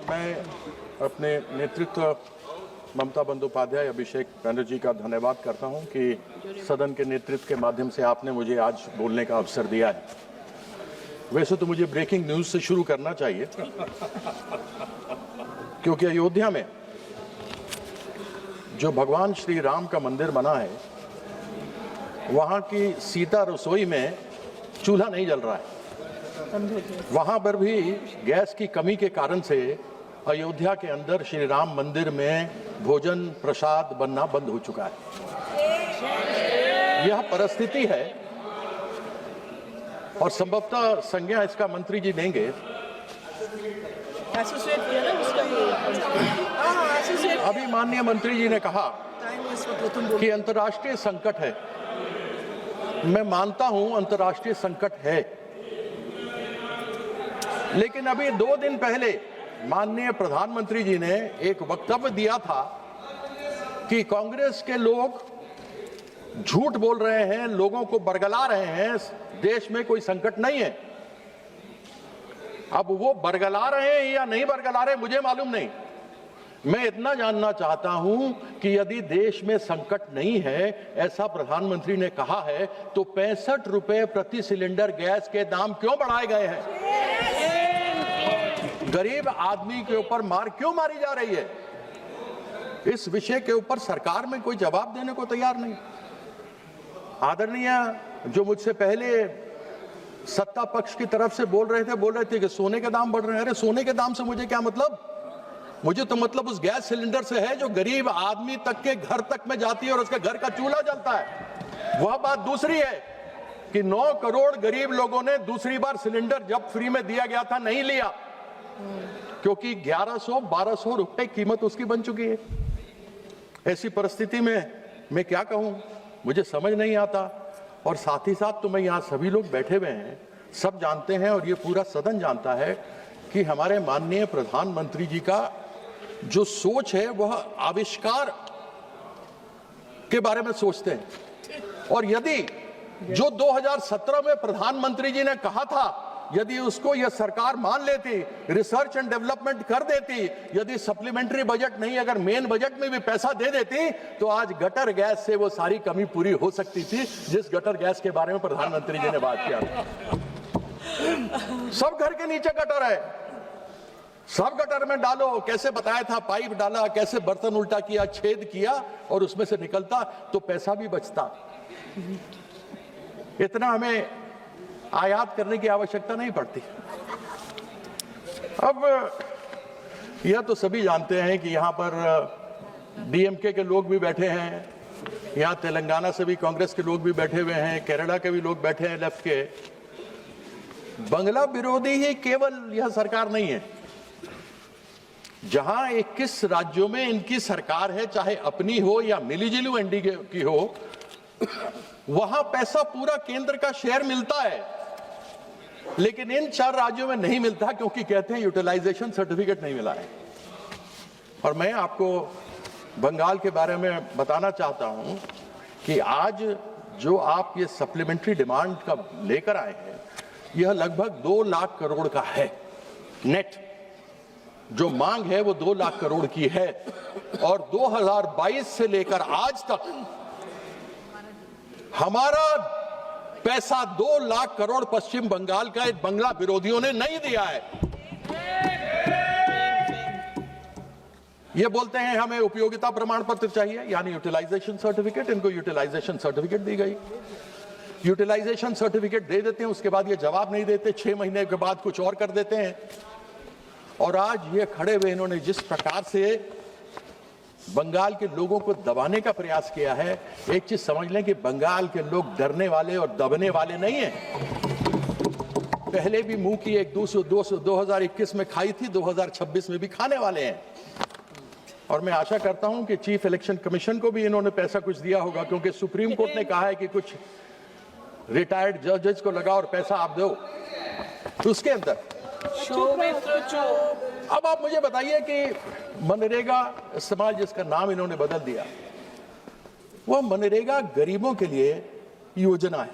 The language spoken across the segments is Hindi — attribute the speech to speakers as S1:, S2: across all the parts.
S1: मैं अपने नेतृत्व ममता बंदोपाध्याय, अभिषेक बनर्जी का धन्यवाद करता हूं कि सदन के नेतृत्व के माध्यम से आपने मुझे आज बोलने का अवसर दिया है। वैसे तो मुझे ब्रेकिंग न्यूज से शुरू करना चाहिए, क्योंकि अयोध्या में जो भगवान श्री राम का मंदिर बना है, वहां की सीता रसोई में चूल्हा नहीं जल रहा है। वहां पर भी गैस की कमी के कारण से अयोध्या के अंदर श्री राम मंदिर में भोजन प्रसाद बनना बंद हो चुका है। यह परिस्थिति है और संभवतः संज्ञा इसका मंत्री जी देंगे। अभी माननीय मंत्री जी ने कहा कि अंतर्राष्ट्रीय संकट है। मैं मानता हूं अंतर्राष्ट्रीय संकट है, लेकिन अभी 2 दिन पहले माननीय प्रधानमंत्री जी ने एक वक्तव्य दिया था कि कांग्रेस के लोग झूठ बोल रहे हैं, लोगों को बरगला रहे हैं, देश में कोई संकट नहीं है। अब वो बरगला रहे हैं या नहीं बरगला रहे मुझे मालूम नहीं। मैं इतना जानना चाहता हूं कि यदि देश में संकट नहीं है, ऐसा प्रधानमंत्री ने कहा है, तो 65 रुपए प्रति सिलेंडर गैस के दाम क्यों बढ़ाए गए हैं? गरीब आदमी के ऊपर मार क्यों मारी जा रही है? इस विषय के ऊपर सरकार में कोई जवाब देने को तैयार नहीं। आदरणीय जो मुझसे पहले सत्ता पक्ष की तरफ से बोल रहे थे कि सोने के दाम बढ़ रहे हैं। अरे सोने के दाम से मुझे क्या मतलब? मुझे तो मतलब उस गैस सिलेंडर से है जो गरीब आदमी तक के घर तक में जाती है और उसके घर का चूल्हा जलता है। वह बात दूसरी है कि 9 करोड़ गरीब लोगों ने दूसरी बार सिलेंडर जब फ्री में दिया गया था नहीं लिया, क्योंकि 1100-1200 रुपए कीमत उसकी बन चुकी है। ऐसी परिस्थिति में मैं क्या कहूं, मुझे समझ नहीं आता। और साथ ही साथ तो मैं यहां सभी लोग बैठे हुए हैं, सब जानते हैं और ये पूरा सदन जानता है कि हमारे माननीय प्रधानमंत्री जी का जो सोच है वह आविष्कार के बारे में सोचते हैं। और यदि जो 2017 में प्रधानमंत्री जी ने कहा था, यदि उसको यह सरकार मान लेती, रिसर्च एंड डेवलपमेंट कर देती, यदि सप्लीमेंट्री बजट नहीं अगर मेन बजट में भी पैसा दे देती, तो आज गटर गैस से वो सारी कमी पूरी हो सकती थी जिस गटर गैस के बारे में प्रधानमंत्री जी ने बात किया। सब घर के नीचे गटर है, सब गटर में डालो। कैसे बताया था, पाइप डाला, कैसे बर्तन उल्टा किया, छेद किया और उसमें से निकलता तो पैसा भी बचता। इतना हमें आयात करने की आवश्यकता नहीं पड़ती। अब यह तो सभी जानते हैं कि यहां पर डीएमके के लोग भी बैठे हैं, यहां तेलंगाना से भी कांग्रेस के लोग भी बैठे हुए हैं, केरला के भी लोग बैठे हैं लेफ्ट के। बंगला विरोधी ही केवल यह सरकार नहीं है। जहां 21 राज्यों में इनकी सरकार है, चाहे अपनी हो या मिलीजुली एनडीए की हो, वहां पैसा पूरा केंद्र का शेयर मिलता है, लेकिन इन 4 राज्यों में नहीं मिलता, क्योंकि कहते हैं यूटिलाइजेशन सर्टिफिकेट नहीं मिला है। और मैं आपको बंगाल के बारे में बताना चाहता हूं कि आज जो आप ये सप्लीमेंट्री डिमांड का लेकर आए हैं, यह लगभग 2 लाख करोड़ का है। नेट जो मांग है वो 2 लाख करोड़ की है। और 2022 से लेकर आज तक हमारा पैसा 2 लाख करोड़ पश्चिम बंगाल का बंगला विरोधियों ने नहीं दिया है। ये बोलते हैं हमें उपयोगिता प्रमाण पत्र चाहिए, यानी यूटिलाइजेशन सर्टिफिकेट। इनको यूटिलाइजेशन सर्टिफिकेट दी गई, यूटिलाइजेशन सर्टिफिकेट दे देते हैं, उसके बाद ये जवाब नहीं देते, 6 महीने के बाद कुछ और कर देते हैं। और आज ये खड़े हुए इन्होंने जिस प्रकार से बंगाल के लोगों को दबाने का प्रयास किया है, एक चीज समझ लें कि बंगाल के लोग डरने वाले और दबने वाले नहीं हैं। पहले भी मुंह की एक 2021 में खाई थी, 2026 में भी खाने वाले हैं। और मैं आशा करता हूं कि चीफ इलेक्शन कमीशन को भी इन्होंने पैसा कुछ दिया होगा, क्योंकि सुप्रीम कोर्ट ने कहा है कि कुछ रिटायर्ड जजेस को लगाओ और पैसा आप दो। तो उसके अंदर अब आप मुझे बताइए कि मनरेगा इस्तेमाल, जिसका नाम इन्होंने बदल दिया, वह मनरेगा गरीबों के लिए योजना है।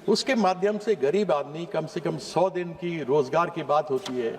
S1: उसके माध्यम से गरीब आदमी कम से कम 100 दिन की रोजगार की बात होती है,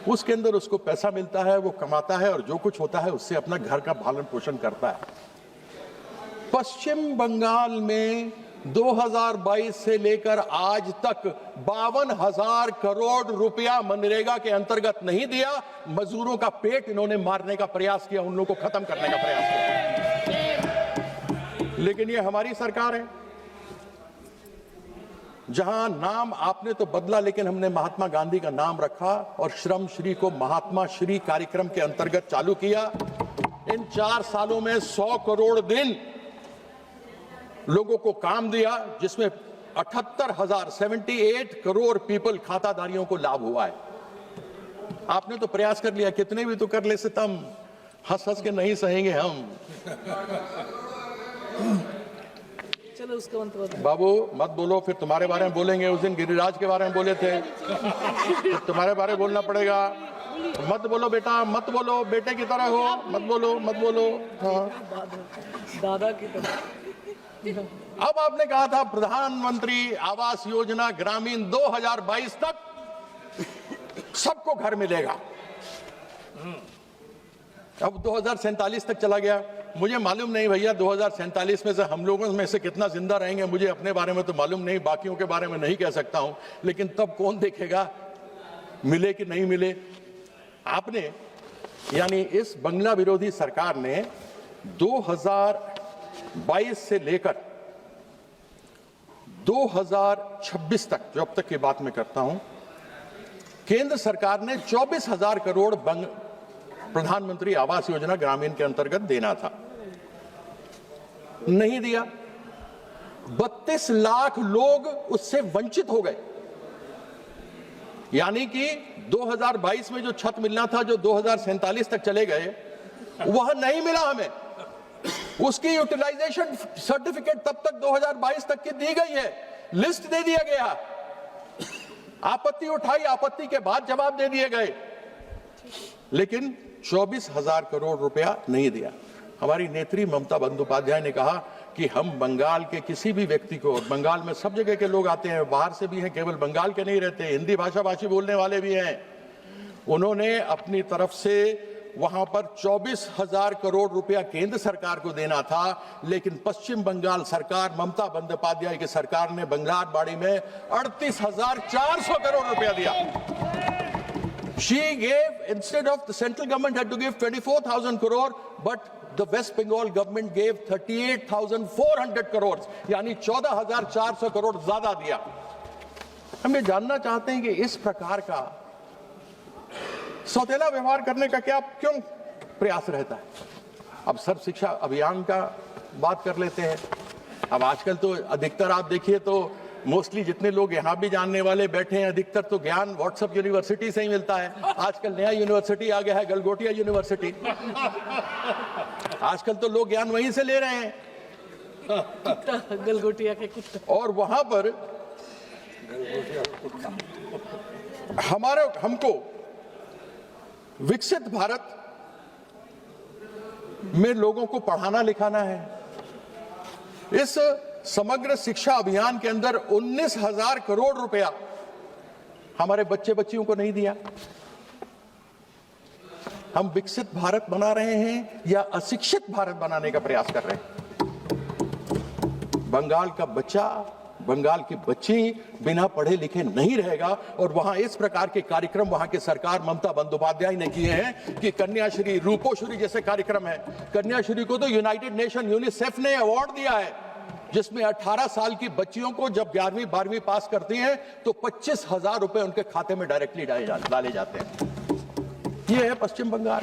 S1: उसके अंदर उसको पैसा मिलता है, वो कमाता है और जो कुछ होता है उससे अपना घर का पालन पोषण करता है। पश्चिम बंगाल में 2022 से लेकर आज तक 52,000 करोड़ रुपया मनरेगा के अंतर्गत नहीं दिया। मजदूरों का पेट इन्होंने मारने का प्रयास किया, उन लोगों को खत्म करने का प्रयास किया। लेकिन ये हमारी सरकार है, जहां नाम आपने तो बदला लेकिन हमने महात्मा गांधी का नाम रखा और श्रम श्री को महात्मा श्री कार्यक्रम के अंतर्गत चालू किया। इन 4 सालों में 100 करोड़ दिन लोगों को काम दिया, जिसमें 78 करोड़ पीपल खाताधारियों को लाभ हुआ है। आपने तो प्रयास कर लिया, कितने भी तो कर ले सितम, हंस हंस के नहीं सहेंगे हम।
S2: चलो उसका अंत
S1: बाबू मत बोलो, फिर तुम्हारे बारे में बोलेंगे। उस दिन गिरिराज के बारे में बोले थे, फिर तुम्हारे बारे में बोलना पड़ेगा। मत बोलो बेटा, मत बोलो, बेटे की तरह हो, मत बोलो, मत बोलो। हाँ,
S2: दादा की तरह।
S1: अब आपने कहा था प्रधानमंत्री आवास योजना ग्रामीण 2022 तक सबको घर मिलेगा। अब 2047 तक चला गया। मुझे मालूम नहीं भैया 2047 में से हम लोगों में से कितना जिंदा रहेंगे, मुझे अपने बारे में तो मालूम नहीं, बाकियों के बारे में नहीं कह सकता हूं। लेकिन तब कौन देखेगा मिले कि नहीं मिले। आपने यानी इस बंगला विरोधी सरकार ने 2022 से लेकर 2026 तक, जो अब तक की बात मैं करता हूं, केंद्र सरकार ने 24,000 करोड़ प्रधानमंत्री आवास योजना ग्रामीण के अंतर्गत देना था, नहीं दिया। 32 लाख लोग उससे वंचित हो गए। यानी कि 2022 में जो छत मिलना था, जो 2047 तक चले गए, वह नहीं मिला हमें। उसकी यूटिलाइजेशन सर्टिफिकेट तब तक 2022 तक की दी गई है, लिस्ट दे दिया गया, आपत्ति उठाई, आपत्ति के बाद जवाब दे दिए गए, लेकिन 24,000 करोड़ रुपया नहीं दिया। हमारी नेत्री ममता बंदोपाध्याय ने कहा कि हम बंगाल के किसी भी व्यक्ति को, बंगाल में सब जगह के लोग आते हैं, बाहर से भी हैं, केवल बंगाल के नहीं रहते, हिंदी भाषा भाषी बोलने वाले भी हैं। उन्होंने अपनी तरफ से वहां पर 24,000 करोड़ रुपया केंद्र सरकार को देना था, लेकिन पश्चिम बंगाल सरकार, ममता बंदोपाध्याय की सरकार ने बंगलारबाड़ी में 38,400 करोड़ रुपया दिया। She gave, instead of the central government had to give 24,000 crore, but the West Bengal government gave 38,400 crores, यानी 14,400 करोड़ ज्यादा दिया। हम ये जानना चाहते हैं कि इस प्रकार का सौतेला व्यवहार करने का क्यों प्रयास रहता है। अब सर्व शिक्षा अभियान का बात कर लेते हैं। अब आजकल तो अधिकतर आप देखिए तो मोस्टली जितने लोग यहाँ भी जानने वाले बैठे हैं, अधिकतर तो ज्ञान व्हाट्सएप यूनिवर्सिटी से ही मिलता है। आजकल नया यूनिवर्सिटी आ गया है, गलगोटिया यूनिवर्सिटी। आजकल तो लोग ज्ञान वहीं से ले रहे हैं,
S2: गलगोटिया के कुत्ता।
S1: और वहां पर हमको विकसित भारत में लोगों को पढ़ाना लिखाना है। इस समग्र शिक्षा अभियान के अंदर 19,000 करोड़ रुपया हमारे बच्चे बच्चियों को नहीं दिया। हम विकसित भारत बना रहे हैं या अशिक्षित भारत बनाने का प्रयास कर रहे हैं। बंगाल का बच्चा, बंगाल की बच्ची बिना पढ़े लिखे नहीं रहेगा। और वहां इस प्रकार के कार्यक्रम वहां की सरकार ममता बंदोपाध्याय ने किए हैं कि कन्याश्री, रूपोश्री जैसे कार्यक्रम है। कन्याश्री को तो यूनाइटेड नेशन, यूनिसेफ ने अवार्ड दिया है, जिसमें 18 साल की बच्चियों को जब 11वीं 12वीं पास करती हैं तो 25,000 रुपए उनके खाते में डायरेक्टली डाले जाते हैं। ये है पश्चिम बंगाल।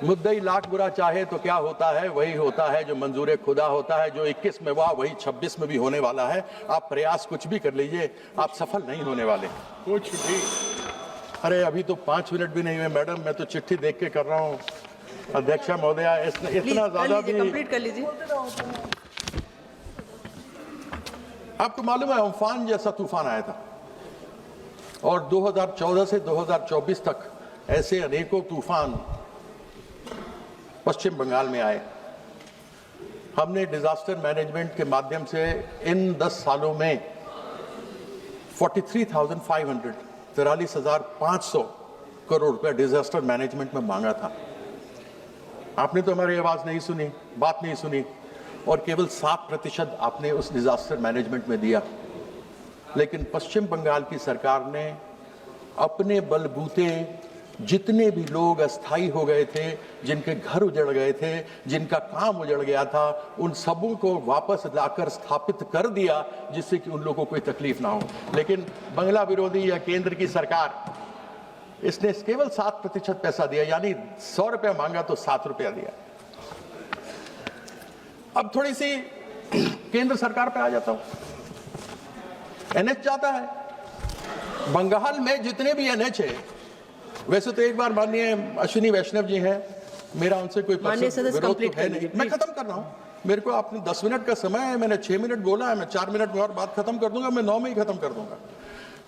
S1: मुद्दई लाख बुरा चाहे तो क्या होता है, वही होता है जो मंजूर खुदा होता है। जो 21 में हुआ वही 26 में भी होने वाला है। आप प्रयास कुछ भी कर लीजिए, आप सफल नहीं होने वाले कुछ भी। अरे अभी तो 5 मिनट भी नहीं हुए मैडम, मैं तो चिट्ठी देख के कर रहा हूँ। अध्यक्षा महोदया, इतना ज्यादा भी
S2: कंप्लीट कर लीजिए।
S1: आपको मालूम है अम्फान जैसा तूफान आया था, और 2014 से 2024 तक ऐसे अनेकों तूफान पश्चिम बंगाल में आए। हमने डिजास्टर मैनेजमेंट के माध्यम से इन 10 सालों में 43,500 43,500 करोड़ रुपया डिजास्टर मैनेजमेंट में मांगा था। आपने तो हमारी आवाज नहीं सुनी, बात नहीं सुनी, और केवल 7% आपने उस डिजास्टर मैनेजमेंट में दिया। लेकिन पश्चिम बंगाल की सरकार ने अपने बलबूते जितने भी लोग अस्थायी हो गए थे, जिनके घर उजड़ गए थे, जिनका काम उजड़ गया था, उन सबों को वापस लाकर स्थापित कर दिया, जिससे कि उन लोगों को कोई तकलीफ ना हो। लेकिन बंगला विरोधी या केंद्र की सरकार, इसने केवल 7% पैसा दिया, यानी 100 रुपया मांगा तो 7 रुपया दिया। अब थोड़ी सी केंद्र सरकार पे आ जाता हूं। एनएच जाता है बंगाल में, जितने भी एनएच है, वैसे तो एक बार माननीय अश्विनी वैष्णव जी हैं, मेरा उनसे कोई विरोध तो है नहीं। मैं खत्म कर रहा हूं, मेरे को आपने 10 मिनट का समय है, मैंने 6 मिनट बोला है, मैं 4 मिनट में और बात खत्म कर दूंगा, मैं 9 में ही खत्म कर दूंगा।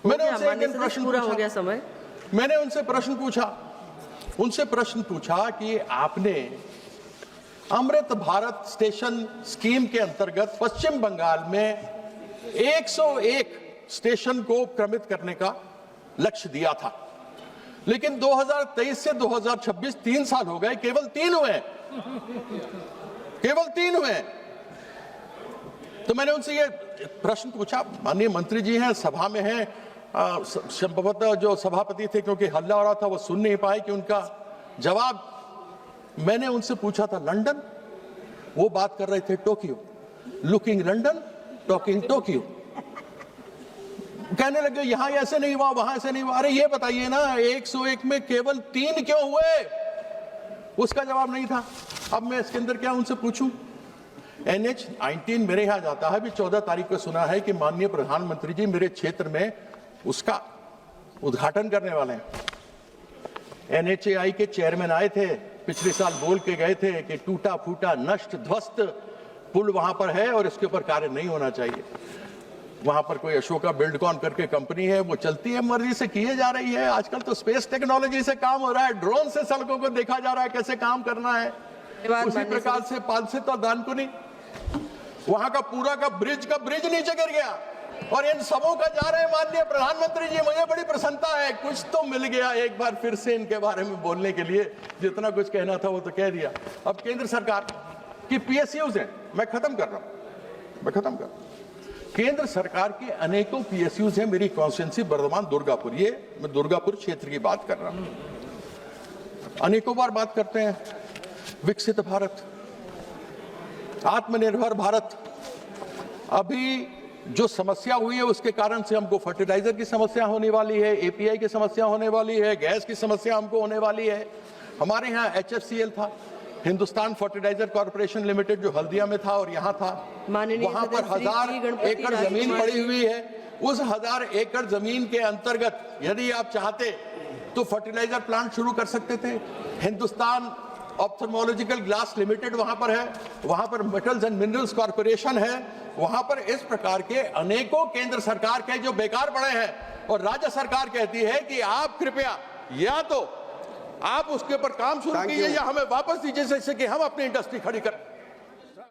S1: मैंने उनसे एक दिन प्रश्न पूरा, हो गया समय। मैंने उनसे प्रश्न पूछा कि आपने अमृत भारत स्टेशन स्कीम के अंतर्गत पश्चिम बंगाल में 101 स्टेशन को क्रमित करने का लक्ष्य दिया था, लेकिन 2023 से 2026 3 साल हो गए, केवल 3 हुए। तो मैंने उनसे ये प्रश्न पूछा, माननीय मंत्री जी हैं, सभा में हैं, संभवतः जो सभापति थे, क्योंकि हल्ला हो रहा था, वो सुन नहीं पाए कि उनका जवाब। मैंने उनसे पूछा था लंदन, वो बात कर रहे थे Tokyo. Looking London, talking Tokyo. कहने लगे यहां ऐसे नहीं हुआ, वहां ऐसे नहीं हुआ। अरे ये बताइए ना, 101 में केवल 3 क्यों हुए? उसका जवाब नहीं था। अब मैं इसके अंदर क्या उनसे पूछूं? NH-19 मेरे यहां जाता है, अभी 14 तारीख को सुना है कि माननीय प्रधानमंत्री जी मेरे क्षेत्र में उसका उद्घाटन करने वाले हैं। NHAI के चेयरमैन आए थे, पिछले साल बोल के गए थे कि टूटा फूटा नष्ट ध्वस्त पुल वहां पर है और इसके ऊपर कार्य नहीं होना चाहिए। वहां पर कोई अशोका बिल्डकॉन करके कंपनी है, वो चलती है, मर्जी से किए जा रही है। आजकल तो स्पेस टेक्नोलॉजी से काम हो रहा है, ड्रोन से सड़कों को देखा जा रहा है कैसे काम करना है। उसी प्रकार से पालसित और दानकुनी, वहां का पूरा का ब्रिज नीचे गिर गया, और इन सबों का जा रहे हैं माननीय प्रधानमंत्री जी। मुझे बड़ी प्रसन्नता है, कुछ तो मिल गया एक बार फिर से इनके बारे में बोलने के लिए। जितना कुछ कहना था वो तो कह दिया। अब केंद्र सरकार की PSUs हैं, मैं खत्म कर रहा हूं। केंद्र सरकार के अनेकों PSUs हैं। मेरी कॉन्स्टिट्यूंसी बर्धमान दुर्गापुर, ये मैं दुर्गापुर क्षेत्र की बात कर रहा हूं। अनेकों बार बात करते हैं विकसित भारत, आत्मनिर्भर भारत। अभी जो समस्या हुई है उसके कारण से हमको फर्टिलाइजर की समस्या होने वाली है, API की समस्या होने वाली है, गैस की समस्या हमको होने वाली है। हमारे यहाँ HFCL था, हिंदुस्तान फर्टिलाइजर कॉर्पोरेशन लिमिटेड, जो हल्दिया में था और यहाँ था। वहां पर 1000 एकड़ जमीन पड़ी हुई है। उस 1000 एकड़ जमीन के अंतर्गत यदि आप चाहते तो फर्टिलाइजर प्लांट शुरू कर सकते थे। हिंदुस्तान ऑप्थेल्मोलॉजिकल ग्लास लिमिटेड वहां पर है, वहां पर मेटल्स एंड मिनरल्स कॉर्पोरेशन है, वहां पर इस प्रकार के अनेकों केंद्र सरकार के जो बेकार पड़े हैं। और राज्य सरकार कहती है कि आप कृपया या तो आप उसके ऊपर काम शुरू कीजिए या हमें वापस दीजिए, जैसे कि हम अपनी इंडस्ट्री खड़ी कर।